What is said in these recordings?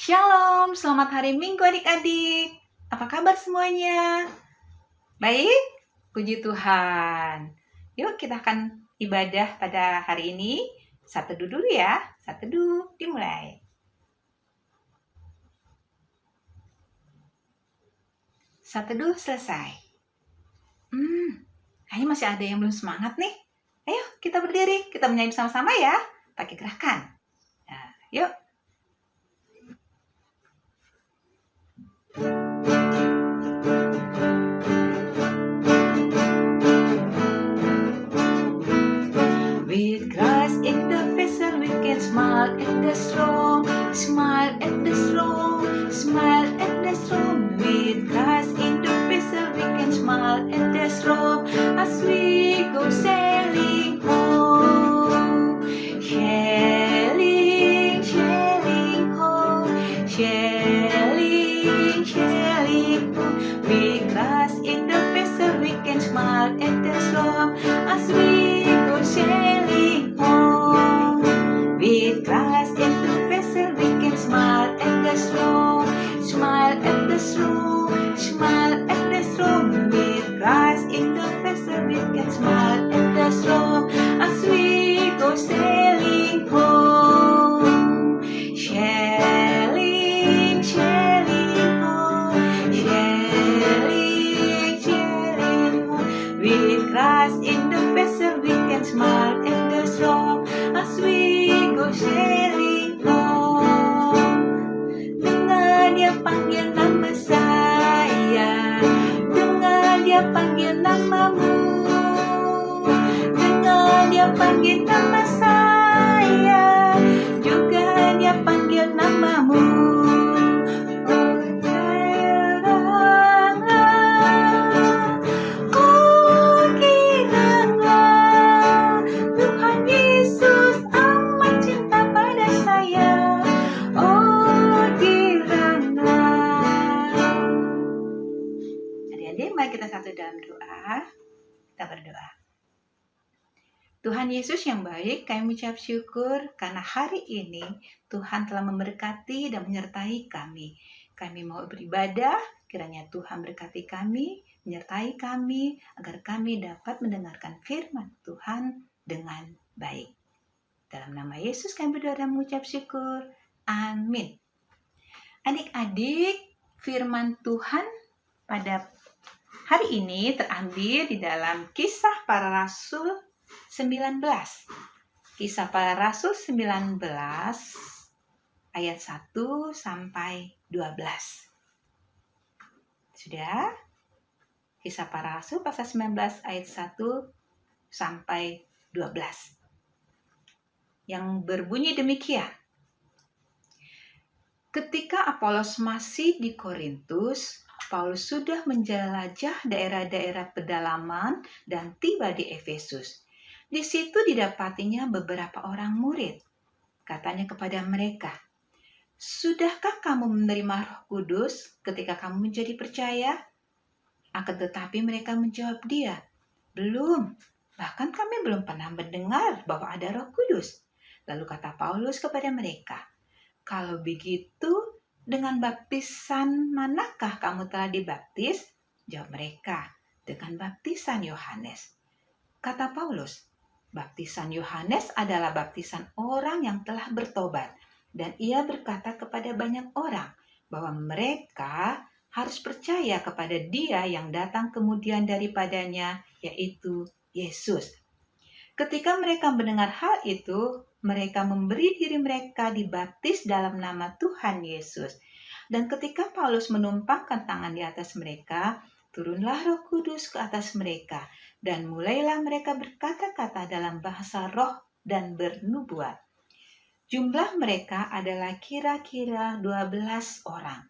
Shalom, selamat hari Minggu adik-adik. Apa kabar semuanya? Baik? Puji Tuhan. Yuk kita akan ibadah pada hari ini. Satu dulu ya. Satu dulu, dimulai. Satu dulu selesai. Kayaknya masih ada yang belum semangat nih. Ayo kita berdiri, kita menyanyi bersama-sama ya. Pakai gerakan. Nah, yuk. With Christ in the vessel we can smile at the storm, smile at the storm, smile at the storm. With Christ in the vessel we can smile at the storm as we go sailing home, sailing, sailing home, sailing, sailing home. With Christ in the vessel we can smile at the storm as we go sailing home. With Christ in the vessel we can smile at the storm, smile at the storm, smile at the storm. With Christ in the vessel we can smile at the storm as we go sailing home, sailing, sailing home, sailing, sailing home. With Christ in the vessel we can smile at the storm as we go sailing home. Dengar dia panggil nama saya, dengar dia panggil namamu, dengar dia panggil nama saya, juga dia panggil namamu. Mari kita satu dalam doa. Kita berdoa. Tuhan Yesus yang baik, kami mengucap syukur karena hari ini Tuhan telah memberkati dan menyertai kami. Kami mau beribadah, kiranya Tuhan berkati kami, menyertai kami, agar kami dapat mendengarkan firman Tuhan dengan baik. Dalam nama Yesus kami berdoa dan mengucap syukur. Amin. Adik-adik, firman Tuhan pada hari ini terambil di dalam Kisah Para Rasul 19. Kisah Para Rasul 19 ayat 1 sampai 12. Sudah? Kisah Para Rasul pasal 19 ayat 1 sampai 12. Yang berbunyi demikian. Ketika Apolos masih di Korintus, Paulus sudah menjelajah daerah-daerah pedalaman dan tiba di Efesus. Di situ didapatinya beberapa orang murid. Katanya kepada mereka, "Sudahkah kamu menerima Roh Kudus ketika kamu menjadi percaya?" Akan tetapi mereka menjawab dia, "Belum, bahkan kami belum pernah mendengar bahwa ada Roh Kudus." Lalu kata Paulus kepada mereka, "Kalau begitu, dengan baptisan manakah kamu telah dibaptis?" Jawab mereka, "Dengan baptisan Yohanes." Kata Paulus, "Baptisan Yohanes adalah baptisan orang yang telah bertobat." Dan ia berkata kepada banyak orang bahwa mereka harus percaya kepada Dia yang datang kemudian daripadanya, yaitu Yesus. Ketika mereka mendengar hal itu, mereka memberi diri mereka dibaptis dalam nama Tuhan Yesus. Dan ketika Paulus menumpangkan tangan di atas mereka, turunlah Roh Kudus ke atas mereka. Dan mulailah mereka berkata-kata dalam bahasa roh dan bernubuat. Jumlah mereka adalah kira-kira 12 orang.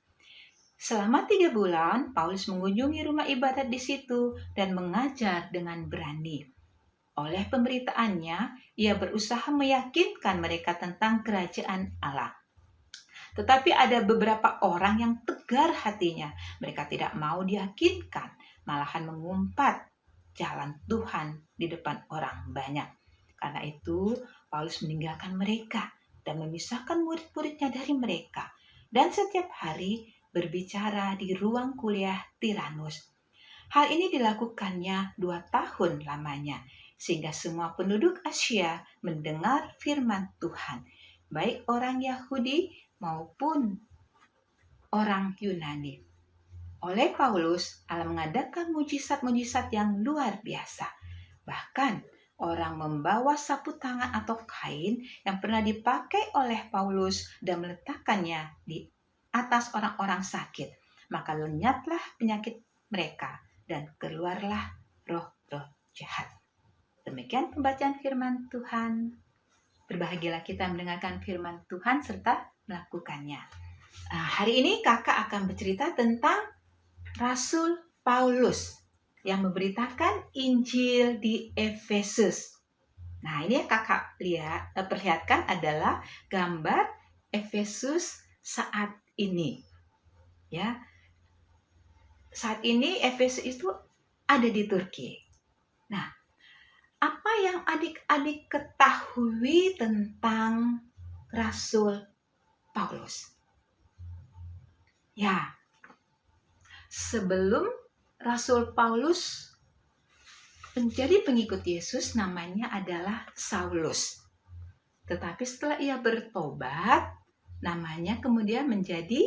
Selama 3 bulan, Paulus mengunjungi rumah ibadat di situ dan mengajar dengan berani. Oleh pemberitaannya, ia berusaha meyakinkan mereka tentang kerajaan Allah. Tetapi ada beberapa orang yang tegar hatinya. Mereka tidak mau diyakinkan, malahan mengumpat jalan Tuhan di depan orang banyak. Karena itu, Paulus meninggalkan mereka dan memisahkan murid-muridnya dari mereka. dan setiap hari berbicara di ruang kuliah Tiranus. Hal ini dilakukannya 2 tahun lamanya, sehingga semua penduduk Asia mendengar firman Tuhan, baik orang Yahudi maupun orang Yunani. Oleh Paulus, Allah mengadakan mujizat-mujizat yang luar biasa. Bahkan, orang membawa sapu tangan atau kain yang pernah dipakai oleh Paulus dan meletakkannya di atas orang-orang sakit. Maka lenyaplah penyakit mereka dan keluarlah roh-roh jahat. Demikian pembacaan firman Tuhan. Berbahagialah kita mendengarkan firman Tuhan serta melakukannya. Hari ini kakak akan bercerita tentang Rasul Paulus yang memberitakan Injil di Efesus. Nah, ini yang kakak perlihatkan adalah gambar Efesus saat ini. Ya, saat ini Efesus itu ada di Turki. Nah, apa yang adik-adik ketahui tentang Rasul Paulus? Ya, sebelum Rasul Paulus menjadi pengikut Yesus, namanya adalah Saulus. Tetapi setelah ia bertobat, namanya kemudian menjadi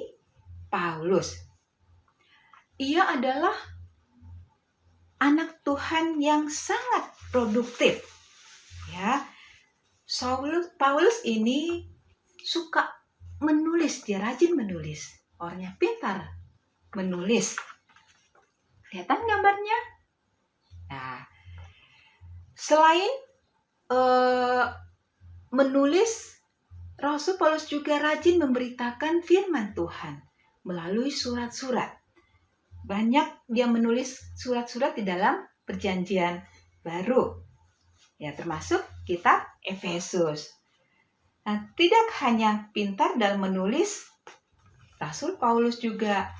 Paulus. Ia adalah anak Tuhan yang sangat produktif. Ya, Paulus ini suka menulis, dia rajin menulis. Orangnya pintar menulis. Kelihatan gambarnya? Nah, selain menulis, Rasul Paulus juga rajin memberitakan firman Tuhan melalui surat-surat. Banyak dia menulis surat-surat di dalam Perjanjian Baru. Ya, termasuk kitab Efesus. Nah, tidak hanya pintar dalam menulis, Rasul Paulus juga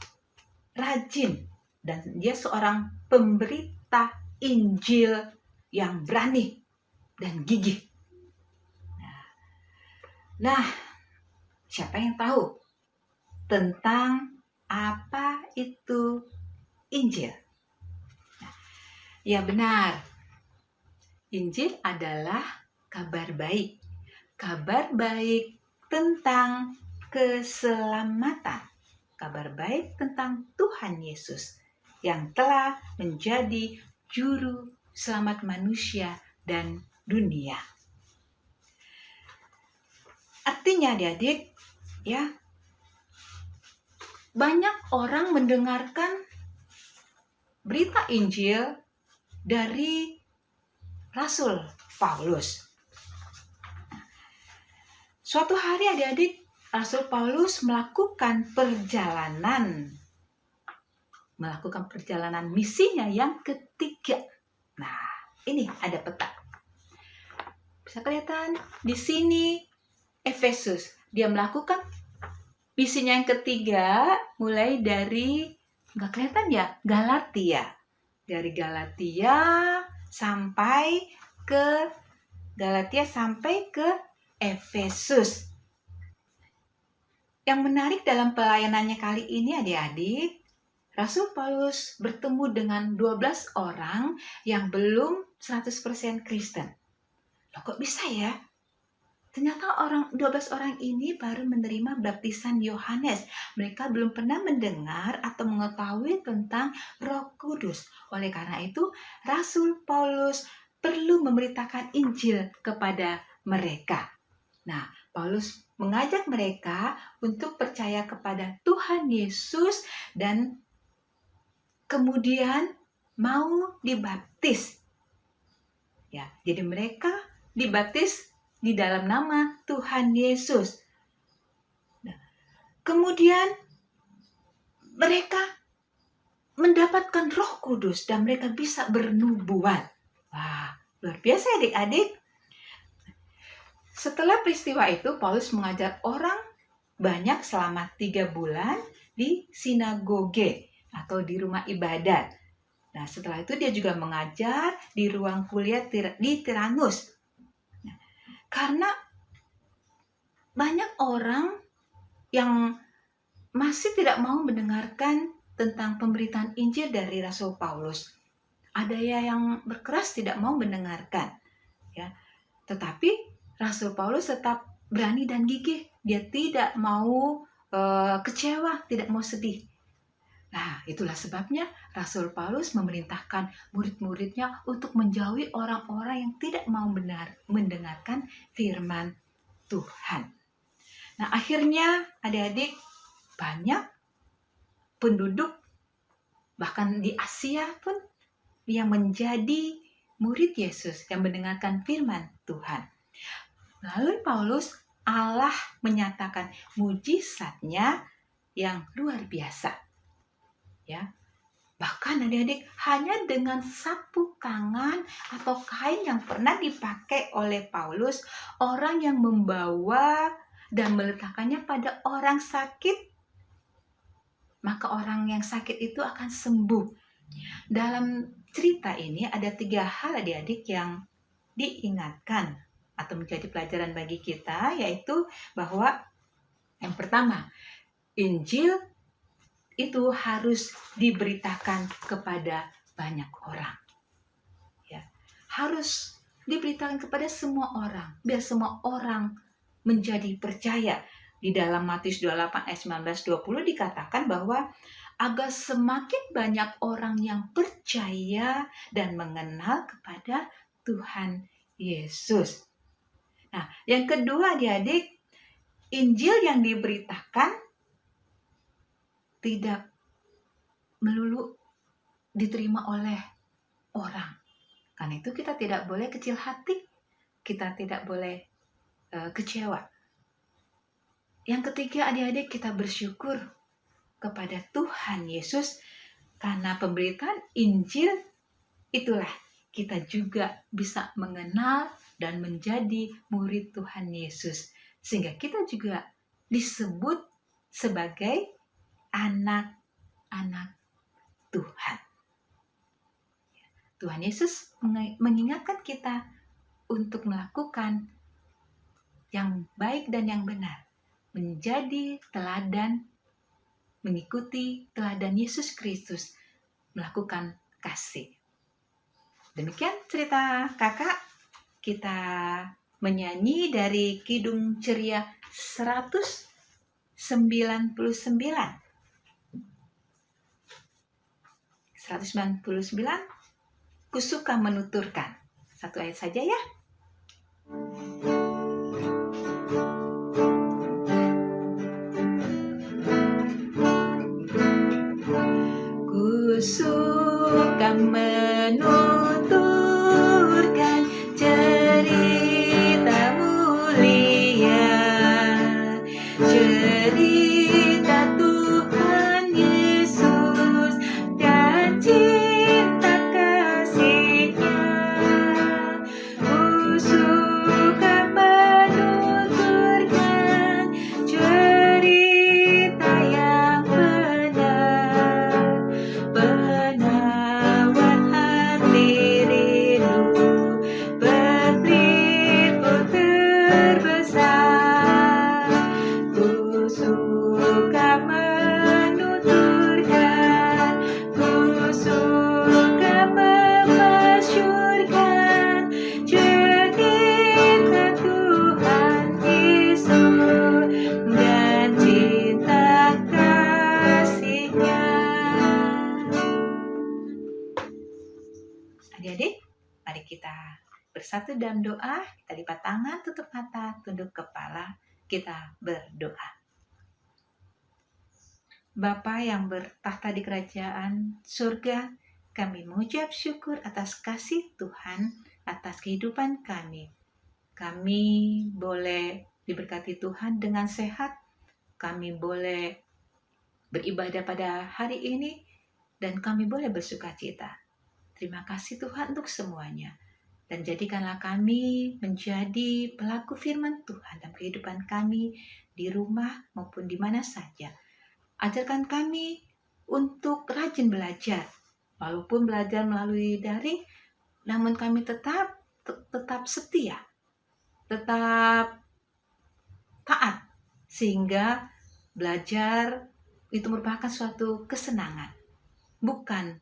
rajin dan dia seorang pemberita Injil yang berani dan gigih. Nah, siapa yang tahu tentang apa itu Injil? Ya benar, Injil adalah kabar baik. Kabar baik tentang keselamatan. Kabar baik tentang Tuhan Yesus yang telah menjadi juru selamat manusia dan dunia. Artinya adik-adik, ya, banyak orang mendengarkan berita Injil dari Rasul Paulus. Suatu hari adik-adik, Rasul Paulus melakukan perjalanan misinya yang ketiga. Nah, ini ada peta. Bisa kelihatan di sini Efesus. Dia melakukan misinya yang ketiga mulai dari, nggak kelihatan ya, Galatia. Dari Galatia sampai ke Efesus. Yang menarik dalam pelayanannya kali ini adik-adik, Rasul Paulus bertemu dengan 12 orang yang belum 100% Kristen. Loh, kok bisa ya? Ternyata 12 orang ini baru menerima baptisan Yohanes. Mereka belum pernah mendengar atau mengetahui tentang Roh Kudus. Oleh karena itu, Rasul Paulus perlu memberitakan Injil kepada mereka. Nah, Paulus mengajak mereka untuk percaya kepada Tuhan Yesus dan kemudian mau dibaptis. Ya, jadi mereka dibaptis di dalam nama Tuhan Yesus. Nah, kemudian mereka mendapatkan Roh Kudus dan mereka bisa bernubuat. Wah, luar biasa adik-adik. Setelah peristiwa itu, Paulus mengajar orang banyak selama 3 bulan di sinagoge atau di rumah ibadat. Nah, setelah itu dia juga mengajar di ruang kuliah di Tiranus. Karena banyak orang yang masih tidak mau mendengarkan tentang pemberitaan Injil dari Rasul Paulus. Ada yang berkeras tidak mau mendengarkan, ya. Tetapi Rasul Paulus tetap berani dan gigih. Dia tidak mau kecewa, tidak mau sedih. Nah, itulah sebabnya Rasul Paulus memerintahkan murid-muridnya untuk menjauhi orang-orang yang tidak mau mendengarkan firman Tuhan. Nah, akhirnya adik-adik, banyak penduduk bahkan di Asia pun yang menjadi murid Yesus, yang mendengarkan firman Tuhan. Lalu Paulus, Allah menyatakan mujizatnya yang luar biasa. Ya, bahkan adik-adik, hanya dengan sapu tangan atau kain yang pernah dipakai oleh Paulus, orang yang membawa dan meletakkannya pada orang sakit, maka orang yang sakit itu akan sembuh. Dalam cerita ini ada 3 hal adik-adik yang diingatkan atau menjadi pelajaran bagi kita, yaitu bahwa yang pertama, Injil itu harus diberitakan kepada banyak orang. Ya, harus diberitakan kepada semua orang, biar semua orang menjadi percaya. Di dalam Matius 28 ayat 19-20 dikatakan bahwa agar semakin banyak orang yang percaya dan mengenal kepada Tuhan Yesus. Nah, yang kedua adik-adik, Injil yang diberitakan tidak melulu diterima oleh orang. Karena itu kita tidak boleh kecil hati, kita tidak boleh kecewa. Yang ketiga adik-adik, kita bersyukur kepada Tuhan Yesus karena pemberitaan Injil itulah kita juga bisa mengenal dan menjadi murid Tuhan Yesus. Sehingga kita juga disebut sebagai anak-anak Tuhan. Tuhan Yesus mengingatkan kita untuk melakukan yang baik dan yang benar. Menjadi teladan, mengikuti teladan Yesus Kristus, melakukan kasih. Demikian cerita kakak. Kita menyanyi dari Kidung Ceria 199. 199, ku suka menuturkan. Satu ayat saja ya. Ku suka menuturkan cerita mulia, cerita Tuhan Yesus dan cinta kasih-Nya. Ku suka menuturkan cerita yang benar, penawar hati rindu, berlimpah terbesar. Ku suka menuturkan, ku suka memasyurkan cerita Tuhan Yesus dan cinta kasih-Nya. Adik-adik, mari kita bersatu dalam doa. Kita lipat tangan, tutup mata, tunduk kepala, kita berdoa. Bapa yang bertahta di kerajaan surga, kami mengucap syukur atas kasih Tuhan, atas kehidupan kami. Kami boleh diberkati Tuhan dengan sehat, kami boleh beribadah pada hari ini, dan kami boleh bersukacita. Terima kasih Tuhan untuk semuanya. Dan jadikanlah kami menjadi pelaku firman Tuhan dalam kehidupan kami, di rumah maupun di mana saja. Ajarkan kami untuk rajin belajar. Walaupun belajar melalui daring, namun kami tetap setia, tetap taat, sehingga belajar itu merupakan suatu kesenangan, bukan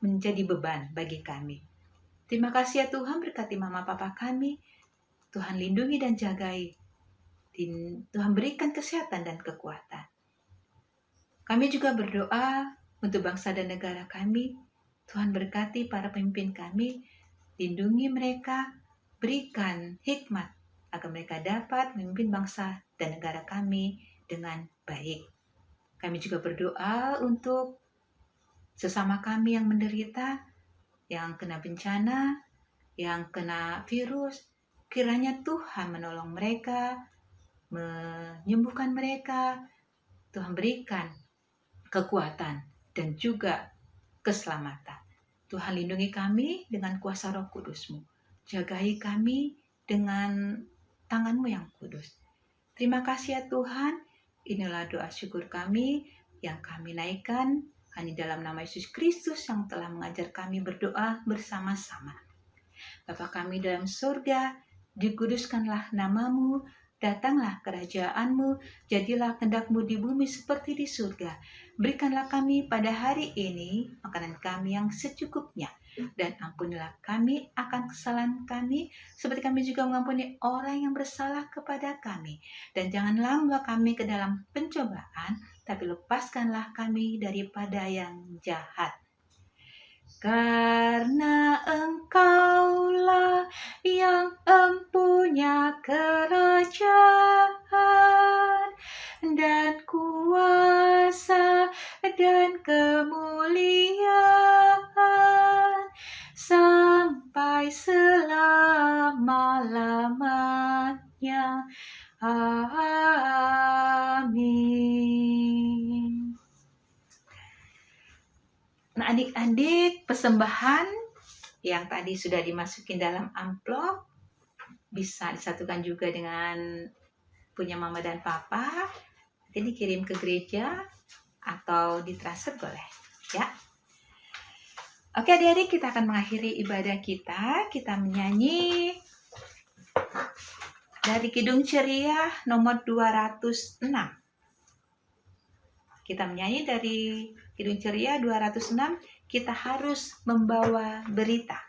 menjadi beban bagi kami. Terima kasih ya Tuhan, berkati mama papa kami. Tuhan lindungi dan jagai. Tuhan berikan kesehatan dan kekuatan. Kami juga berdoa untuk bangsa dan negara kami. Tuhan berkati para pemimpin kami, lindungi mereka, berikan hikmat agar mereka dapat memimpin bangsa dan negara kami dengan baik. Kami juga berdoa untuk sesama kami yang menderita, yang kena bencana, yang kena virus. Kiranya Tuhan menolong mereka, menyembuhkan mereka. Tuhan berikan kekuatan dan juga keselamatan. Tuhan lindungi kami dengan kuasa Roh Kudus-Mu. Jagai kami dengan tangan-Mu yang kudus. Terima kasih ya Tuhan. Inilah doa syukur kami yang kami naikkan hanya dalam nama Yesus Kristus yang telah mengajar kami berdoa bersama-sama. Bapa kami dalam surga, dikuduskanlah nama-Mu, datanglah kerajaan-Mu, jadilah kehendak-Mu di bumi seperti di surga. Berikanlah kami pada hari ini makanan kami yang secukupnya, dan ampunilah kami akan kesalahan kami, seperti kami juga mengampuni orang yang bersalah kepada kami. Dan janganlah membawa kami ke dalam pencobaan, tapi lepaskanlah kami daripada yang jahat. Karena Engkaulah yang empunya kerajaan dan kuasa dan kemuliaan sampai selama-lamanya. Amin. Nah, adik-adik, persembahan yang tadi sudah dimasukin dalam amplop bisa disatukan juga dengan punya mama dan papa. Nanti dikirim ke gereja atau ditransfer boleh, ya. Oke, adik-adik, kita akan mengakhiri ibadah kita. Kita menyanyi dari Kidung Ceria nomor 206. Kita menyanyi dari Kidung Ceria 206, kita harus membawa berita.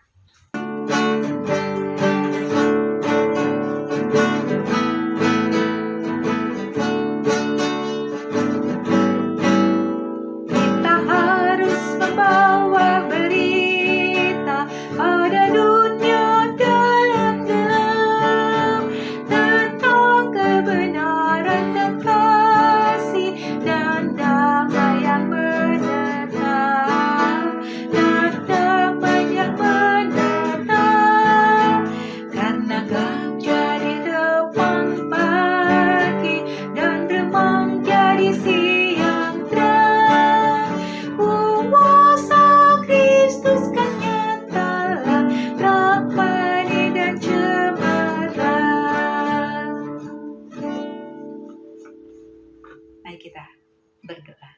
Kita harus membawa berita pada dunia dalam-dalam tentang kebenaran dan kasih dan damai yang menetap, dan damai yang menetap. Karena gajah di depan pagi dan remang jadi siang terang, kuasa Kristus kan nyatalah rapani dan cemerlang. Mari kita berdoa.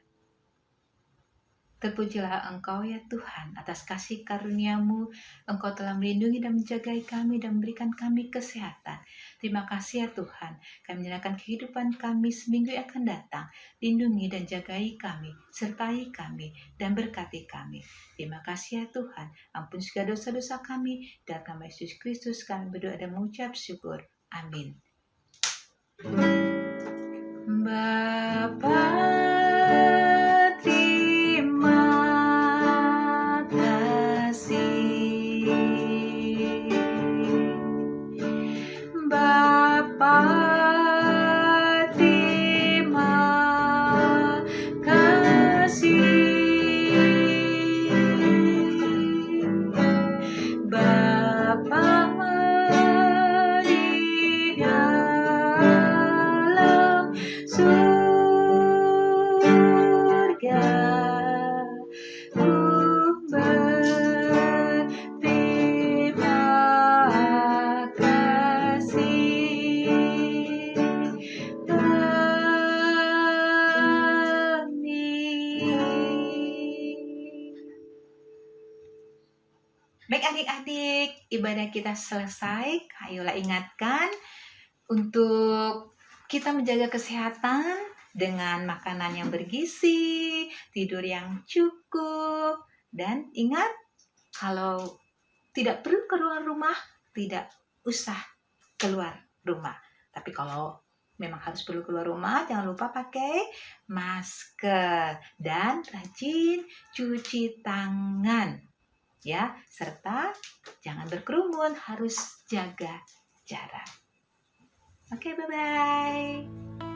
Terpujilah Engkau ya Tuhan, atas kasih karunia-Mu. Engkau telah melindungi dan menjagai kami dan memberikan kami kesehatan. Terima kasih ya Tuhan, kami menyerahkan kehidupan kami seminggu yang akan datang. Lindungi dan jagai kami, sertai kami, dan berkati kami. Terima kasih ya Tuhan, ampun segala dosa-dosa kami. Dalam nama Yesus Kristus kami berdoa dan mengucap syukur. Amin. Bapa, terima kasih. Bapa, terima kasih. Bapa di dalam surga, ku berterima kasih. Amin. Baik adik-adik, ibadah kita selesai. Ayolah ingatkan untuk kita menjaga kesehatan dengan makanan yang bergizi, tidur yang cukup, dan ingat, kalau tidak perlu keluar rumah, tidak usah keluar rumah. Tapi kalau memang harus perlu keluar rumah, jangan lupa pakai masker dan rajin cuci tangan, ya, serta jangan berkerumun, harus jaga jarak. Oke, bye-bye.